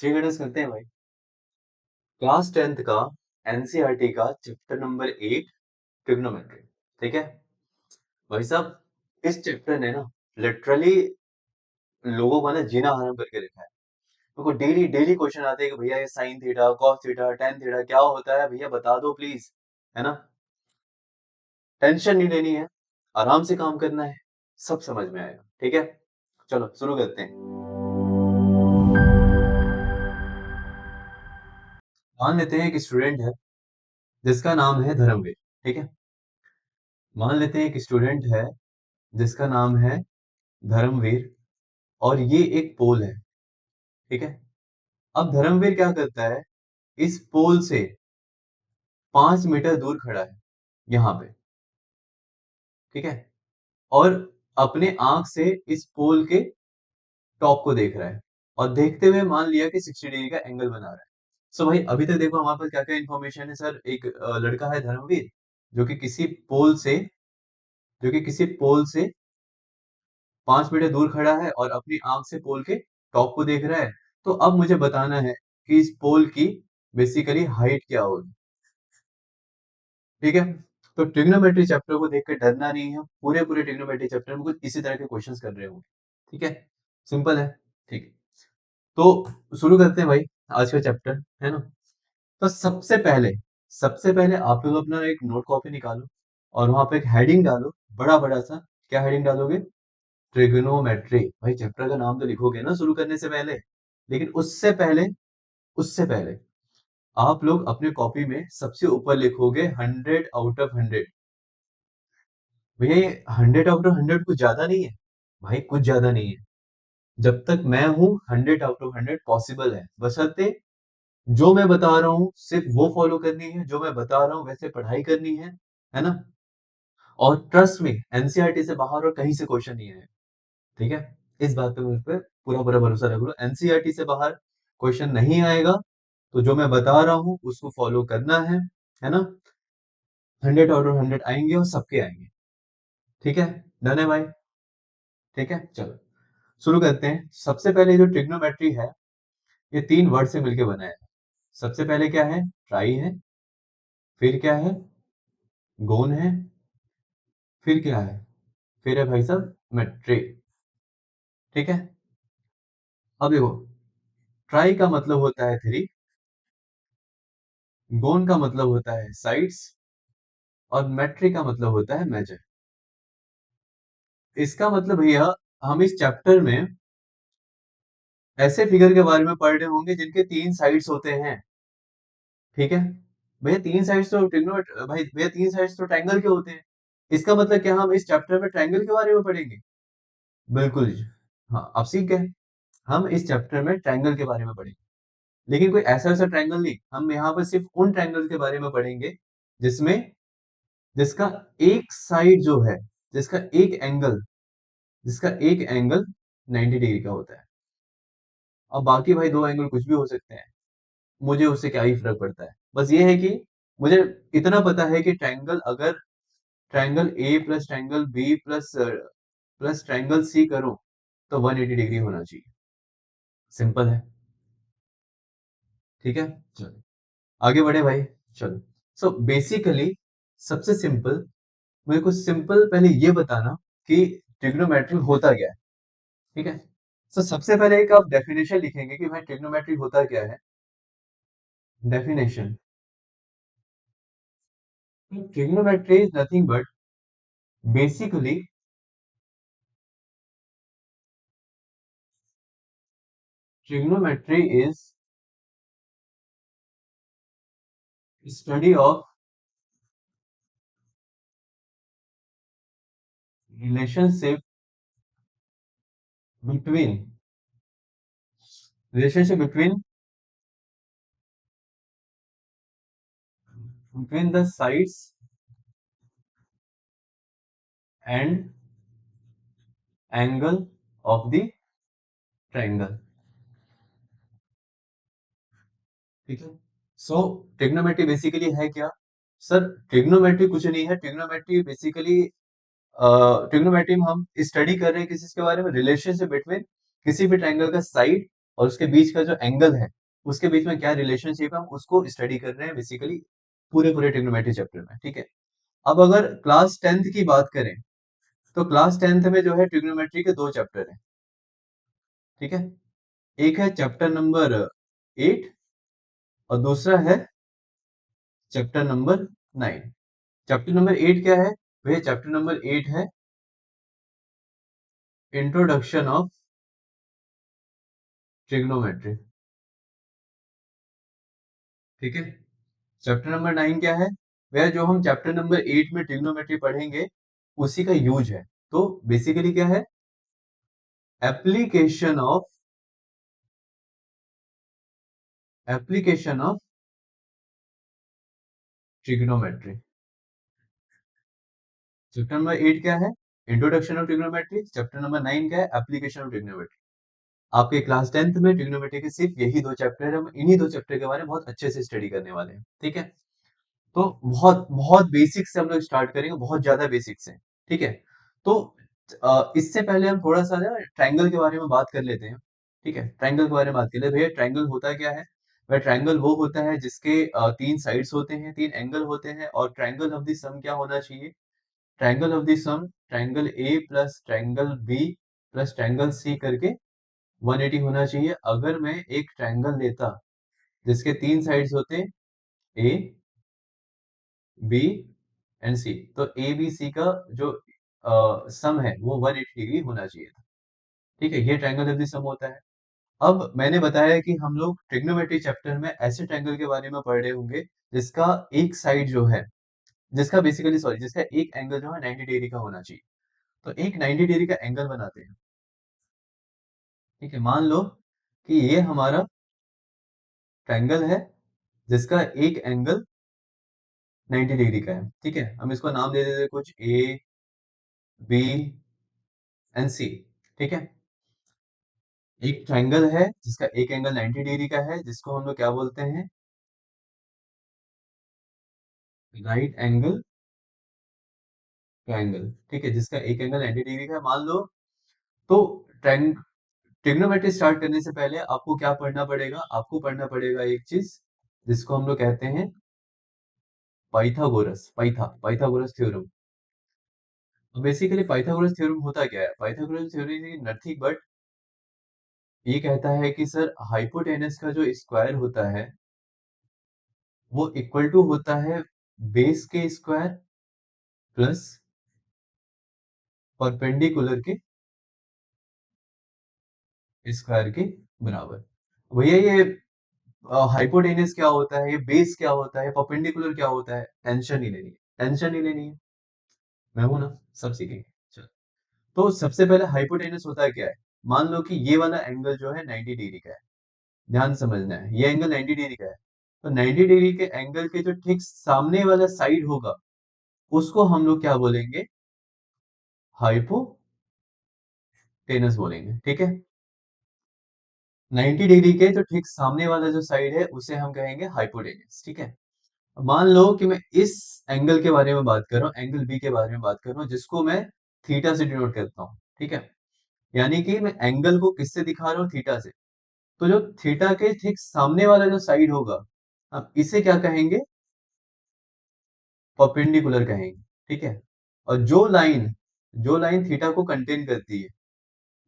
श्री गणेश करते हैं भाई। क्लास 10th का एनसीईआरटी का चैप्टर नंबर 8 ट्रिग्नोमेट्री। ठीक है भाई साहब, इस चैप्टर ने ना लिटरली लोगों को ना जीना हराम करके रखा है। देखो डेली डेली क्वेश्चन आते हैं कि भैया ये sine theta cos theta tan theta क्या होता है, भैया बता दो प्लीज। है ना। टेंशन नहीं लेनी है, आराम से काम करना है, सब समझ में आएगा। ठीक है, चलो शुरू करते हैं। मान लेते हैं एक स्टूडेंट है जिसका नाम है धर्मवीर। ठीक है, मान लेते हैं एक स्टूडेंट है जिसका नाम है धर्मवीर और ये एक पोल है। ठीक है, अब धर्मवीर क्या करता है, इस पोल से 5 मीटर दूर खड़ा है यहाँ पे। ठीक है, और अपने आंख से इस पोल के टॉप को देख रहा है और देखते हुए मान लिया कि 60 डिग्री का एंगल बना रहा है। सो भाई अभी तक देखो हमारे पास क्या क्या इन्फॉर्मेशन है। सर एक लड़का है धर्मवीर जो कि किसी पोल से जो कि किसी पोल से 5 मीटर दूर खड़ा है और अपनी आंख से पोल के टॉप को देख रहा है। तो अब मुझे बताना है कि इस पोल की बेसिकली हाइट क्या होगी। ठीक है, तो ट्रिग्नोमेट्री चैप्टर को देख के डरना नहीं है, पूरे पूरे ट्रिग्नोमेट्री चैप्टर में कुछ इसी तरह के क्वेश्चंस कर रहे होंगे। ठीक है, सिंपल है। ठीक है, तो शुरू करते हैं भाई आज का चैप्टर, है ना। तो सबसे पहले आप लोग अपना एक नोट कॉपी निकालो और वहां पे एक हेडिंग डालो, बड़ा बड़ा सा। क्या हेडिंग डालोगे? ट्रिग्नोमेट्री। भाई चैप्टर का नाम तो लिखोगे ना शुरू करने से पहले, लेकिन उससे पहले आप लोग अपने कॉपी में सबसे ऊपर लिखोगे 100 आउट ऑफ 100। भैया ये 100 आउट ऑफ 100 कुछ ज्यादा नहीं है। भाई कुछ ज्यादा नहीं है, जब तक मैं हूं 100 आउट ऑफ 100 पॉसिबल है, बशर्ते जो मैं बता रहा हूँ सिर्फ वो फॉलो करनी है, जो मैं बता रहा हूँ वैसे पढ़ाई करनी है ना। और ट्रस्ट में एनसीईआरटी से बाहर और कहीं से क्वेश्चन नहीं है। ठीक है, इस बात पे मुझ पर पूरा पूरा भरोसा रख लो, एनसीईआरटी से बाहर क्वेश्चन नहीं आएगा। तो जो मैं बता रहा हूँ उसको फॉलो करना है ना। 100 आउट ऑफ 100 आएंगे और सबके आएंगे। ठीक है, डन है भाई। ठीक है, चलो शुरू करते हैं। सबसे पहले जो ट्रिग्नोमेट्री है ये 3 वर्ड से मिलकर बना है। सबसे पहले क्या है? ट्राई है, फिर क्या है? गोन है, फिर क्या है? फिर है भाई साहब मेट्री। ठीक है, अब देखो, ट्राई का मतलब होता है 3, गोन का मतलब होता है साइड्स, और मेट्री का मतलब होता है मेजर। इसका मतलब भैया हम इस चैप्टर में ऐसे फिगर के बारे में पढ़ रहे होंगे जिनके 3 साइड्स होते हैं। ठीक है, भैया 3 साइड्स तो भाई भैया 3 साइड्स तो ट्रायंगल के होते हैं। इसका मतलब क्या हम इस चैप्टर में ट्रायंगल के बारे में पढ़ेंगे? बिल्कुल जी। हाँ, अब सीख गए, हम इस चैप्टर में ट्रायंगल के बारे में पढ़ेंगे। लेकिन कोई ऐसा ऐसा ट्रायंगल नहीं, हम यहाँ पर सिर्फ उन ट्रायंगल के बारे में पढ़ेंगे जिसमें जिसका एक साइड जो है, जिसका एक एंगल जिसका एक एंगल 90 डिग्री का होता है। अब बाकी भाई 2 एंगल कुछ भी हो सकते हैं, मुझे उससे क्या ही फर्क पड़ता है। बस ये है कि मुझे इतना पता है कि ट्रायंगल, अगर triangle A plus triangle B plus plus triangle C करो तो 180 डिग्री होना चाहिए। सिंपल है। ठीक है, चलो आगे बढ़े भाई। चलो, सो बेसिकली सबसे सिंपल, मेरे को सिंपल पहले ये बताना कि ट्रिग्नोमेट्री होता क्या है। ठीक है, सो सबसे पहले एक आप डेफिनेशन लिखेंगे कि भाई ट्रिग्नोमेट्री होता क्या है। Definition, trigonometry is nothing but basically trigonometry is study of relationship between relationship between the sides and angle of the triangle. ठीक है, सो ट्रिग्नोमेट्री बेसिकली है क्या? सर ट्रिग्नोमेट्री कुछ नहीं है, ट्रिग्नोमेट्री बेसिकली ट्रिग्नोमेट्री में हम स्टडी कर रहे हैं किसी के बारे में, रिलेशनशिप बिटवीन किसी भी ट्रायंगल का साइड और उसके बीच का जो एंगल है, उसके बीच में क्या रिलेशनशिप है, हम उसको स्टडी कर रहे हैं बेसिकली पूरे पूरे ट्रिग्नोमेट्री चैप्टर में, ठीक है। अब अगर क्लास 10th की बात करें, तो क्लास 10th में जो है ट्रिग्नोमेट्री के दो चैप्टर हैं, ठीक है। एक है चैप्टर नंबर 8 और दूसरा है चैप्टर नंबर 9। चैप्टर नंबर 8 क्या है? वह चैप्टर नंबर 8 है इंट्रोडक्शन ऑफ ट्रिग्नोमेट्री, ठीक है। चैप्टर नंबर 9 क्या है? वह जो हम चैप्टर नंबर 8 में ट्रिग्नोमेट्री पढ़ेंगे उसी का यूज है। तो बेसिकली क्या है? Application of trigonometry. Chapter number 8 क्या है? Introduction of trigonometry. Chapter number 9 क्या है? Application of trigonometry. आपके क्लास 10th में ट्रिग्नोमेट्री के सिर्फ यही दो चैप्टर है, हम इन्हीं दो चैप्टर के बारे में बहुत अच्छे से स्टडी करने वाले हैं, ठीक है। तो बहुत बहुत बेसिक से हम लोग स्टार्ट करेंगे, बहुत ज्यादा बेसिक से, ठीक है। तो इससे पहले हम थोड़ा सा ना ट्रायंगल के बारे में बात कर लेते हैं, ठीक है। ट्रायंगल के बारे में बात कर लेते हैं। भैया ट्रायंगल होता क्या है? वह ट्रायंगल वो होता है जिसके तीन साइड्स होते हैं, तीन एंगल होते हैं, और ट्रायंगल ऑफ द सम क्या होना चाहिए? Triangle of the sum triangle A plus triangle B plus triangle C करके 180 होना चाहिए। अगर मैं एक ट्रायंगल लेता जिसके तीन साइड्स होते ए बी एंड सी, तो ए बी सी का जो सम है वो 180 डिग्री होना चाहिए था, ठीक है। ये ट्रायंगल ऑफ द सम होता है। अब मैंने बताया कि हम लोग ट्रिग्नोमेट्री चैप्टर में ऐसे ट्रायंगल के बारे में पढ़ रहे होंगे जिसका एक साइड जो है, जिसका बेसिकली सॉरी जिसका एक एंगल जो है 90 डिग्री का होना चाहिए। तो एक 90 डिग्री का एंगल बनाते हैं, ठीक है। मान लो कि ये हमारा ट्रायंगल है जिसका एक एंगल 90 डिग्री का है, ठीक है। हम इसको नाम दे देते कुछ ए बी एंड सी, ठीक है। एक ट्रायंगल है जिसका एक एंगल 90 डिग्री का है, जिसको हम लोग क्या बोलते हैं? राइट एंगल ट्रायंगल, ठीक है, जिसका एक एंगल 90 डिग्री का है, मान लो। तो ट्रिग्नोमेट्री स्टार्ट करने से पहले आपको क्या पढ़ना पड़ेगा? आपको पढ़ना पड़ेगा एक चीज जिसको हम लोग कहते हैं Pythagoras theorem. Basically Pythagoras theorem होता क्या है? पाइथागोरस थ्योरम नथिंग बट ये कहता है कि सर हाइपोटेनस का जो स्क्वायर होता है वो इक्वल टू होता है बेस के स्क्वायर प्लस परपेंडिकुलर के स्क्वायर के बराबर। भैया ये हाइपोटेनस क्या होता है, ये बेस क्या होता है, परपेंडिकुलर क्या होता है? टेंशन नहीं लेनी है, टेंशन नहीं लेनी है। मैं हूं ना, सब सीखेंगे। चलो, तो सबसे पहले हाइपोटेनस होता है क्या है? मान लो कि ये वाला एंगल जो है 90 डिग्री का है, ध्यान समझना है, ये एंगल 90 डिग्री का है। तो 90 डिग्री के एंगल के जो ठीक सामने वाला साइड होगा उसको हम लोग क्या बोलेंगे? हाइपोटेनस बोलेंगे, ठीक है। 90 डिग्री के जो ठीक सामने वाला जो साइड है उसे हम कहेंगे हाइपोटेनस, ठीक है। अब मान लो कि मैं इस एंगल के बारे में बात कर रहा हूँ, एंगल बी के बारे में बात कर रहा हूँ, जिसको मैं थीटा से डिनोट करता हूँ, ठीक है। यानी कि मैं एंगल को किससे दिखा रहा हूँ? थीटा से। तो जो थीटा के ठीक सामने वाला जो साइड होगा, अब इसे क्या कहेंगे? परपेंडिकुलर कहेंगे, ठीक है। और जो लाइन थीटा को कंटेन करती है,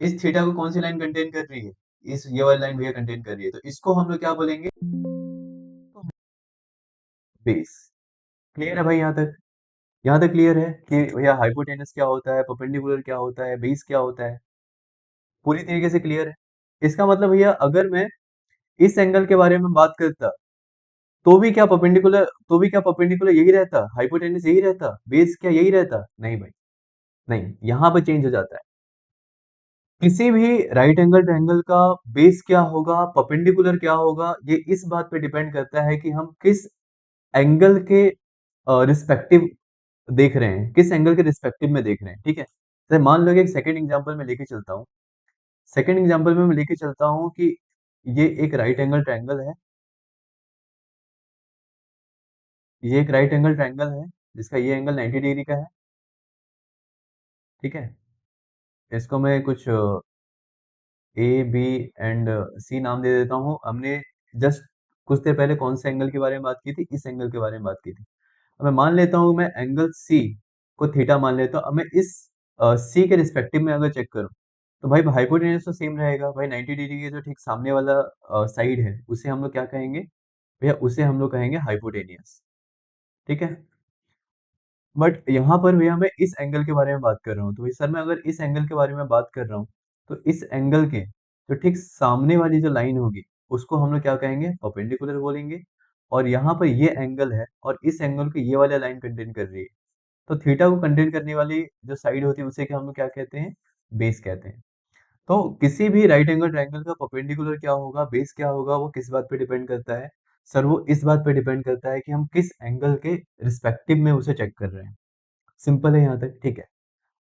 इस थीटा को कौन सी लाइन कंटेन कर रही है? इस ये वाली लाइन भैया कंटेन कर रही है, तो इसको हम लोग क्या बोलेंगे? बेस। क्लियर है भाई यहाँ तक? यहाँ तक क्लियर है कि भैया हाइपोटेनस क्या होता है, परपेंडिकुलर क्या होता है, बेस क्या होता है? पूरी तरीके से क्लियर है। इसका मतलब भैया अगर मैं इस एंगल के बारे में बात करता तो भी क्या परपेंडिकुलर यही रहता? हाइपोटेनस यही रहता? बेस क्या यही रहता? नहीं भाई, नहीं, यहाँ पे चेंज हो जाता है। किसी भी राइट एंगल ट्रायंगल का बेस क्या होगा, परपेंडिकुलर क्या होगा, ये इस बात पे डिपेंड करता है कि हम किस एंगल के रिस्पेक्टिव देख रहे हैं, किस एंगल के रिस्पेक्टिव में देख रहे हैं, ठीक है। तो मान लो कि एक सेकंड एग्जांपल में लेके चलता हूँ। सेकंड एग्जांपल में मैं लेके चलता हूँ कि ये एक राइट एंगल ट्रायंगल है, ये एक राइट एंगल ट्रायंगल है जिसका ये एंगल 90 डिग्री का है, ठीक है। इसको मैं कुछ ए बी एंड सी नाम दे देता हूँ। हमने जस्ट कुछ देर पहले कौन से एंगल के बारे में बात की थी? इस एंगल के बारे में बात की थी। अब मैं मान लेता हूँ, मैं एंगल सी को थीटा मान लेता हूँ। अब मैं इस सी के रिस्पेक्टिव में अगर चेक करूँ, तो भाई हाइपोटेन्यूज तो सेम रहेगा। भाई 90 डिग्री के जो ठीक सामने वाला साइड है, उसे हम लोग क्या कहेंगे भैया? उसे हम लोग कहेंगे हाइपोटेनियस। ठीक है। बट यहाँ पर भैया मैं इस एंगल के बारे में बात कर रहा हूँ। तो भाई सर, मैं अगर इस एंगल के बारे में बात कर रहा हूँ, तो इस एंगल के जो ठीक सामने वाली जो लाइन होगी, उसको हम लोग क्या कहेंगे? परपेंडिकुलर बोलेंगे। और यहाँ पर ये एंगल है, और इस एंगल को ये वाला लाइन कंटेन कर रही है। तो थीटा को कंटेन करने वाली जो साइड होती है, उसे क्या हम लोग क्या कहते हैं? बेस कहते हैं। तो किसी भी राइट एंगल ट्रायंगल का परपेंडिकुलर क्या होगा, बेस क्या होगा, वो किस बात पे डिपेंड करता है? सर, वो इस बात पे डिपेंड करता है कि हम किस एंगल के रिस्पेक्टिव में उसे चेक कर रहे हैं। सिंपल है यहाँ तक, ठीक है।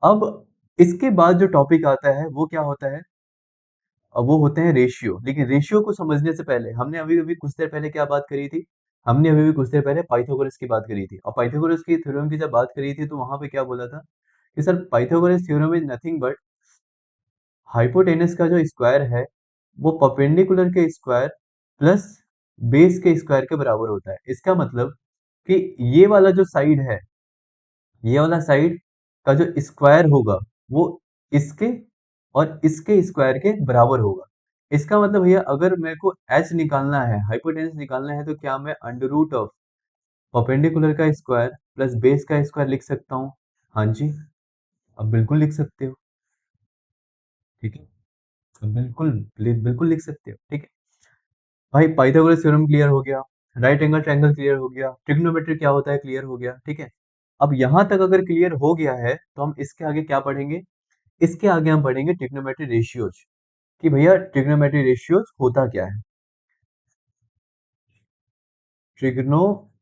अब इसके बाद जो टॉपिक आता है वो क्या होता है? अब वो होते हैं रेशियो। लेकिन रेशियो को समझने से पहले हमने अभी अभी कुछ देर पहले क्या बात करी थी? हमने अभी अभी कुछ देर पहले पाइथागोरस की बात करी थी। और पाइथागोरस की थ्योरम की जब बात करी थी, तो वहां पे क्या बोला था कि sir, Pythagoras theorem is nothing but hypotenuse का जो स्क्वायर है, वो परपेंडिकुलर के स्क्वायर प्लस बेस के स्क्वायर के बराबर होता है। इसका मतलब कि ये वाला जो साइड है, ये वाला साइड का जो स्क्वायर होगा, वो इसके और इसके स्क्वायर के बराबर होगा। इसका मतलब भैया, अगर मेरे को एच निकालना है, हाइपोटेनस निकालना है, तो क्या मैं अंडर रूट ऑफ परपेंडिकुलर का स्क्वायर प्लस बेस का स्क्वायर लिख सकता हूँ? हाँ जी, अब बिल्कुल लिख सकते हो। ठीक है, अब बिल्कुल बिल्कुल लिख सकते हो। ठीक है भाई, पाइथागोरस थ्योरम क्लियर हो गया, राइट एंगल ट्रायंगल क्लियर हो गया, ट्रिग्नोमेट्री क्या होता है क्लियर हो गया। ठीक है। अब यहां तक अगर क्लियर हो गया है, तो हम इसके आगे क्या पढ़ेंगे? इसके आगे हम पढ़ेंगे ट्रिग्नोमेट्री रेशियोज, कि भैया ट्रिग्नोमेट्री रेशियोज होता क्या है। ट्रिग्नोमेट्री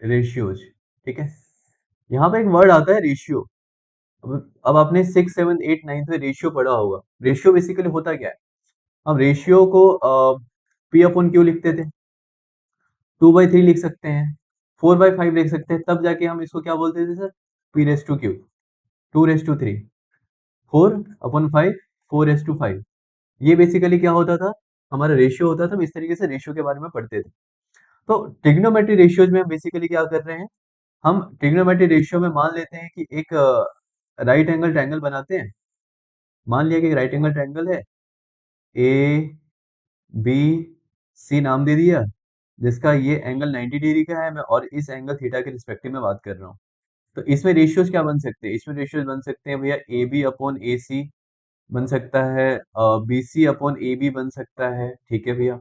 रेशियोज, ठीक है। यहाँ पे एक वर्ड आता है रेशियो। अब आपने 6, 7, 8, 9 में रेशियो पढ़ा होगा। रेशियो बेसिकली होता क्या है? हम रेशियो को पी अपॉन क्यू लिखते थे, 2/3 लिख सकते हैं, 4/5 लिख सकते हैं। तब जाके हम इसको क्या बोलते थे सर? P raise to Q, 2/3, 4/5, 4/5। ये बेसिकली क्या होता था? हमारा रेशियो होता था। हम इस तरीके से रेशियो के बारे में पढ़ते थे। तो ट्रिग्नोमेट्री रेशियोज में हम बेसिकली क्या कर रहे हैं? हम ट्रिग्नोमेट्री रेशियो में मान लेते हैं कि एक राइट एंगल ट्रायंगल बनाते हैं। मान लिया कि एक राइट एंगल ट्रायंगल है, ए बी सी नाम दे दिया, जिसका ये एंगल 90 डिग्री का है। मैं और इस एंगल थीटा के रिस्पेक्टिव में बात कर रहा हूँ। तो इसमें रेशियोज क्या बन सकते हैं? इसमें रेशियोज बन सकते हैं भैया, ए बी अपॉन ए सी बन सकता है, B C upon A B बन सकता है, ठीक है भैया,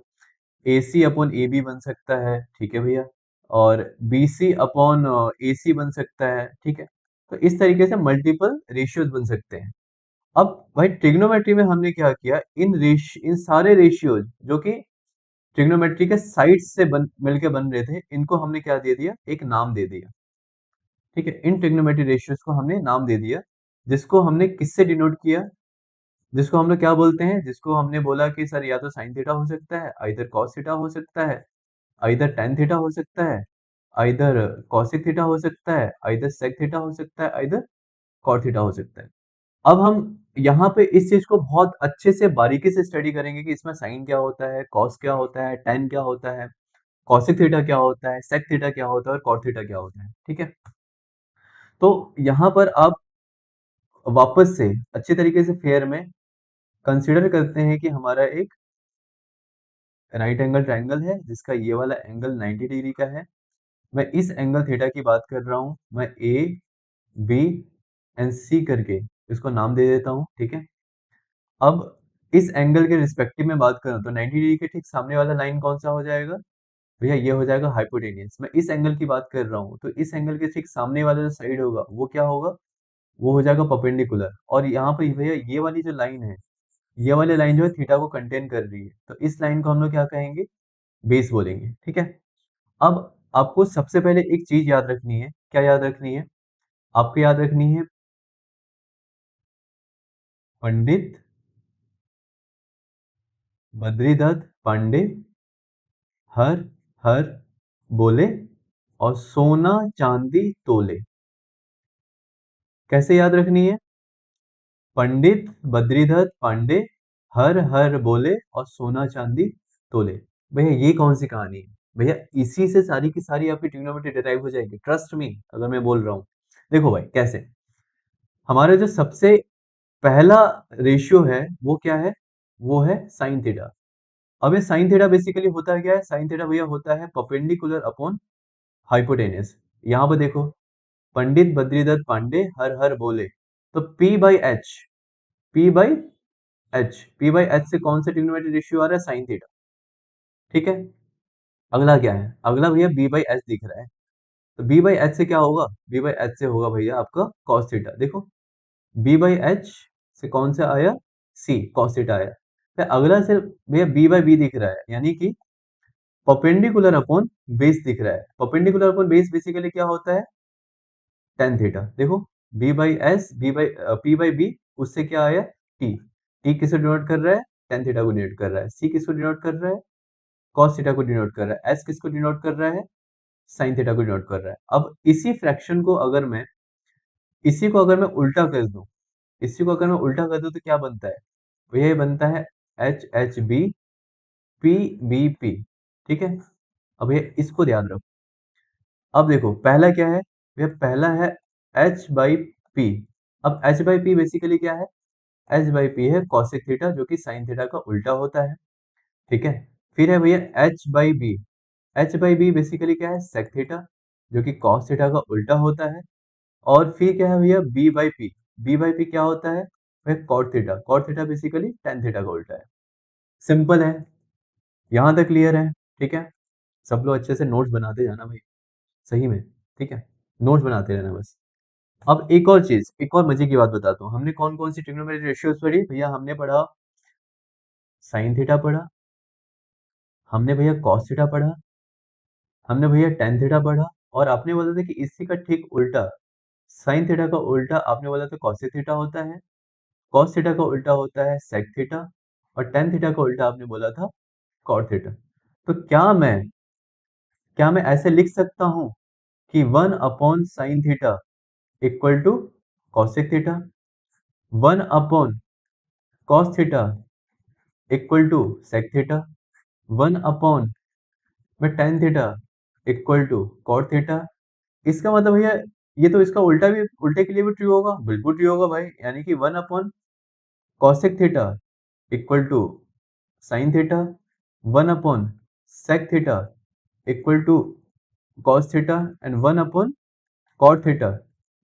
ए सी अपॉन ए बी बन सकता है, ठीक है भैया, और बी सी अपॉन ए सी बन सकता है, ठीक है। तो इस तरीके से मल्टीपल रेशियोज बन सकते हैं। अब भाई ट्रिग्नोमेट्री में हमने क्या किया? इन सारे रेशियोज जो कि ट्रिग्नोमेट्री के साइड्स से मिलके बन रहे थे, इनको हमने क्या दे दिया? एक नाम दे दिया। ठीक है, इन ट्रिग्नोमेट्री रेशियोज को हमने नाम दे दिया, जिसको हमने किससे डिनोट किया? जिसको हम लोग क्या बोलते हैं? जिसको हमने बोला कि सर, या तो साइन थीटा हो सकता है, आइदर कॉस थीटा हो सकता है, आइदर tan थीटा हो सकता है, आइदर cosec थीटा हो सकता है, आइदर sec थीटा हो सकता है, आइदर cot थीटा हो सकता है। अब हम यहाँ पे इस चीज को बहुत अच्छे से बारीकी से स्टडी करेंगे कि इसमें साइन क्या होता है, cos क्या होता है, tan क्या होता है, cosec थीटा क्या होता है, sec थीटा क्या होता है, और cot थीटा क्या होता है। ठीक है। तो यहाँ पर आप वापस से अच्छे तरीके से फेयर में कंसिडर करते हैं कि हमारा एक राइट एंगल ट्रायंगल है, जिसका ये वाला एंगल 90 डिग्री का है। मैं इस एंगल थीटा की बात कर रहा हूँ। मैं ए बी एंड सी करके इसको नाम दे देता हूँ, ठीक है। अब इस एंगल के रिस्पेक्टिव में बात करूँ, तो 90 डिग्री के ठीक सामने वाला लाइन कौन सा हो जाएगा भैया? ये हो जाएगा हाइपोटेनियस। मैं इस एंगल की बात कर रहा हूँ, तो इस एंगल के ठीक सामने वाला जो साइड होगा, वो क्या होगा? वो हो जाएगा परपेंडिकुलर। और यहाँ पर भैया ये वाली जो लाइन है, ये वाली लाइन जो है थीटा को कंटेन कर रही है, तो इस लाइन को हम लोग क्या कहेंगे? बेस बोलेंगे, ठीक है। अब आपको सबसे पहले एक चीज याद रखनी है। क्या याद रखनी है? आपको याद रखनी है, पंडित बद्रीदत्त पांडे हर हर बोले और सोना चांदी तोले। कैसे याद रखनी है? पंडित बद्रीदत्त पांडे हर हर बोले और सोना चांदी तोले। भैया ये कौन सी कहानी है? भैया इसी से सारी की सारी आपकी ट्रिग्नोमेट्री डिराइव हो जाएगी, ट्रस्ट मी अगर मैं बोल रहा हूँ। देखो भाई कैसे, हमारा जो सबसे पहला रेशियो है वो क्या है? वो है साइन थीटा। अब ये साइन थीटा बेसिकली होता है क्या है? साइन थीटा भैया होता है परपेंडिकुलर अपॉन हाइपोटेनस। यहाँ पे देखो, पंडित बद्रीदत्त पांडे हर हर बोले, तो P by H, P by H, P by H से कौन सा ट्रिग्नोमेट्री रेशियो आ रहा है? Sine theta. ठीक है, अगला क्या है? अगला भैया B बाई एच दिख रहा है, तो B बाई एच से क्या होगा? B बाई एच से होगा भैया आपका कॉस थीटा। देखो B बाई एच से कौन सा आया? C, कॉस थीटा आया। फिर अगला से भैया B बाई बी दिख रहा है, यानी कि परपेंडिकुलर अपॉन बेस दिख रहा है। परपेंडिकुलर अपॉन बेस बेसिकली क्या होता है? Tan theta. देखो B by S, B by P by B, उससे क्या आया? T। T किसे डिनोट कर रहा है? टेन थीटा को डिनोट कर रहा है। C किसको डिनोट कर रहा है? कॉस थीटा को डिनोट कर रहा है। S किसको डिनोट कर रहा है? साइन थीटा को डिनोट कर रहा है। अब इसी फ्रैक्शन को अगर मैं, इसी को अगर मैं उल्टा कर दूं, इसी को अगर मैं उल्टा कर दूं तो क्या बनता है? तो ये बनता है H H B P B P. ठीक है, अब ये इसको ध्यान रखो। अब देखो पहला क्या है? ये पहला है एच बाई पी। अब एच बाई पी बेसिकली क्या है? एच बाई पी है कॉसेक थीटा, जो कि साइन थीटा का उल्टा होता है। ठीक है, फिर है भैया H by B. H by B basically क्या है? सेक थीटा, जो कि कॉस थीटा का उल्टा होता है। और फिर क्या है भैया? B by P. B by P क्या होता है? वह cot theta. Cot theta basically tan theta का उल्टा है। सिंपल है, यहाँ तक क्लियर है? ठीक है, सब लोग अच्छे से नोट्स बनाते जाना भाई, सही में। ठीक है, नोट्स बनाते रहना बस। अब एक और चीज, एक और मजे की बात बताता हूँ। हमने कौन कौन सी ट्रिग्नोमेट्रिक रेशियोज पढ़ी भैया? हमने पढ़ा साइन थीटा पढ़ा, हमने भैया कॉस थीटा पढ़ा, हमने भैया टेन थीटा पढ़ा, और आपने बोला था कि इसी का ठीक उल्टा, साइन थीटा का उल्टा आपने बोला था कॉसेक थीटा होता है, कॉस थीटा का उल्टा होता है सेक थीटा, और टेन थीटा का उल्टा आपने बोला था कॉट थीटा। तो क्या मैं ऐसे लिख सकता हूं कि one upon sine theta equal to cosec theta, one upon cos theta equal to sec theta, one upon में tan theta equal to cot theta? इसका मतलब भैया ये तो इसका उल्टा भी, उल्टे के लिए भी ट्रू होगा, बिल्कुल ट्रू होगा भाई। यानी कि one upon cosec theta equal to sine theta, one upon sec theta equal to cos theta, and one upon cot theta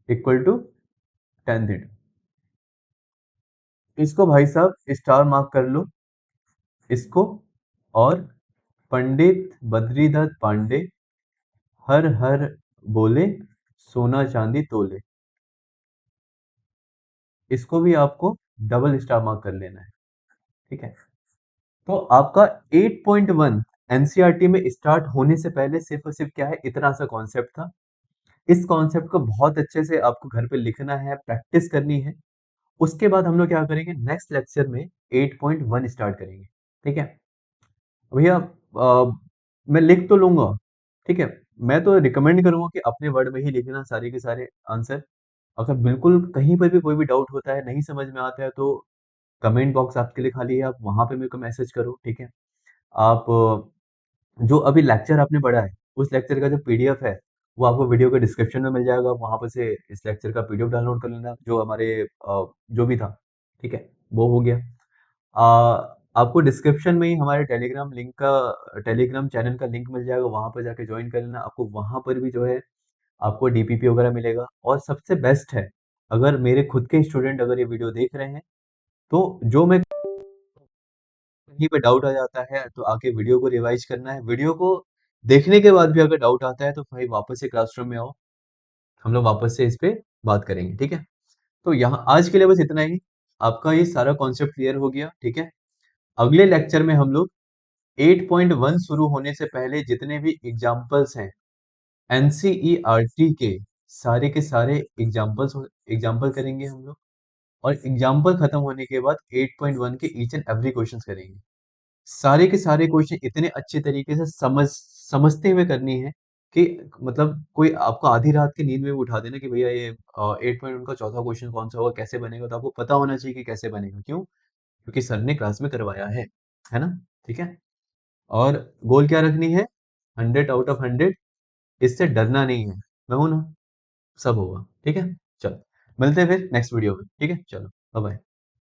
equal to tan theta. इसको भाई साहब स्टार मार्क कर लो इसको। और पंडित बद्रीदत्त पांडे हर हर बोले सोना चांदी तोले, इसको भी आपको डबल स्टार मार्क कर लेना है। ठीक है, तो आपका 8.1 एनसीईआरटी में स्टार्ट होने से पहले सिर्फ और सिर्फ क्या है? इतना सा कॉन्सेप्ट था। इस कॉन्सेप्ट को बहुत अच्छे से आपको घर पे लिखना है, प्रैक्टिस करनी है। उसके बाद हम लोग क्या करेंगे? नेक्स्ट लेक्चर में 8.1 स्टार्ट करेंगे। ठीक है भैया, मैं लिख तो लूंगा। ठीक है, मैं तो रिकमेंड करूंगा कि अपने वर्ड में ही लिखना सारे के सारे आंसर। अगर बिल्कुल कहीं पर भी कोई भी डाउट होता है, नहीं समझ में आता है, तो कमेंट बॉक्स आपके लिए खाली है, आप वहां पे मेरे को मैसेज करो। ठीक है, आप जो अभी लेक्चर आपने पढ़ा है, उस लेक्चर का जो पीडीएफ है वो आपको वीडियो के डिस्क्रिप्शन में मिल जाएगा। वहां पर से इस लेक्चर का पीडीएफ डाउनलोड कर लेना, जो हमारे जो भी था। ठीक है, वो हो गया। आपको डिस्क्रिप्शन में ही हमारे टेलीग्राम लिंक का, टेलीग्राम चैनल का लिंक मिल जाएगा, वहां पर जाके ज्वाइन कर लेना। आपको वहां पर भी जो है आपको डीपीपी वगैरह मिलेगा। और सबसे बेस्ट है, अगर मेरे खुद के स्टूडेंट अगर ये वीडियो देख रहे हैं, तो जो मैं कहीं पे डाउट आ जाता है तो आके वीडियो को रिवाइज करना है। वीडियो को देखने के बाद भी अगर डाउट आता है तो भाई वापस से क्लासरूम में आओ, हम लोग वापस से इस पे बात करेंगे। ठीक है, तो यहाँ आज के लिए बस इतना ही। आपका ये सारा कॉन्सेप्ट क्लियर हो गया। ठीक है, अगले लेक्चर में हम लोग 8.1 शुरू होने से पहले जितने भी एग्जाम्पल्स हैं एनसीईआरटी के सारे एग्जाम्पल्स एग्जाम्पल करेंगे हम लोग। और एग्जाम्पल खत्म होने के बाद 8.1 के ईच एंड एवरी क्वेश्चन करेंगे। सारे के सारे क्वेश्चन इतने अच्छे तरीके से समझते हुए करनी है कि मतलब कोई आपको आधी रात की नींद में भी उठा देना कि भैया ये 8 पॉइंट का चौथा क्वेश्चन कौन-सा होगा, कैसे बनेगा? तो आपको पता होना चाहिए कि कैसे बनेगा। क्यों? क्योंकि सर ने क्लास में करवाया है ना? ठीक है? और गोल क्या रखनी है? 100 आउट ऑफ 100, इससे डरना नहीं है। मैं हूँ ना, सब होगा। ठीक है? चलो, मिलते हैं फिर नेक्स्ट वीडियो में। ठीक है? चलो, बाय-बाय।